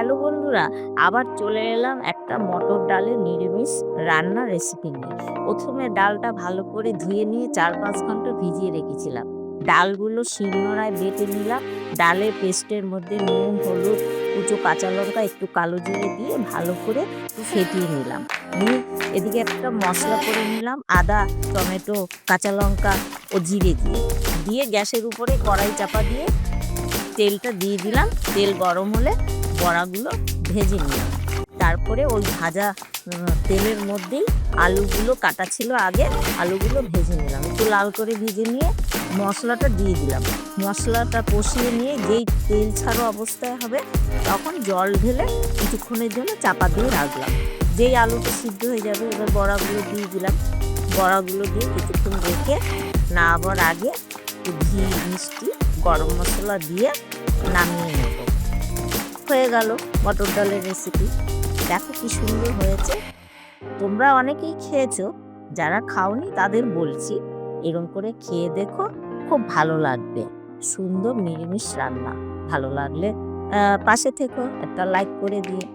Hello বন্ধুরা, আবার চলে এলাম একটা মটর ডালের নিরামিষ রান্নার রেসিপি নিয়ে। প্রথমে ডালটা ভালো করে ধুয়ে নিয়ে ৪-৫ ঘন্টা ভিজিয়ে রেখেছিলাম। ডালগুলো শিলনোড়ায় বেটে নিলাম। ডালের পেস্টের মধ্যে নুন, হলুদ, কুচো কাঁচা লঙ্কা, একটু কালো জিরে দিয়ে ভালো করে একটু ফেটিয়ে নিলাম। নিয়ে এদিকে একটা মশলা করে নিলাম, আদা, টমেটো, কাঁচা লঙ্কা ও জিরে দিয়ে। দিয়ে গ্যাসের উপরে কড়াই চাপা দিয়ে তেলটা দিয়ে দিলাম। তেল গরম হলে বড়াগুলো ভেজে নিলাম। তারপরে ওই ভাজা তেলের মধ্যেই আলুগুলো কাটা ছিল আগে, আলুগুলো ভেজে নিলাম। একটু লাল করে ভেজে নিয়ে মশলাটা দিয়ে দিলাম। মশলাটা কষিয়ে নিয়ে যেই তেল ছাড়ো অবস্থায় হবে তখন জল ঢেলে কিছুক্ষণের জন্য চাপা দিয়ে রাখলাম। যেই আলুটা সিদ্ধ হয়ে যাবে এবার বড়াগুলো দিয়ে দিলাম। বড়াগুলো দিয়ে কিছুক্ষণ রেখে নামাবার আগে একটু ঘি, মিষ্টি, গরম মশলা দিয়ে নামিয়ে নেব। হয়ে গেল মটর ডালের রেসিপি। দেখো কি সুন্দর হয়েছে। তোমরা অনেকেই খেয়েছো, যারা খাওনি তাদের বলছি এরকম করে খেয়ে দেখো, খুব ভালো লাগবে। সুন্দর নিরামিষ রান্না। ভালো লাগলে পাশে থেকো, একটা লাইক করে দিয়ে।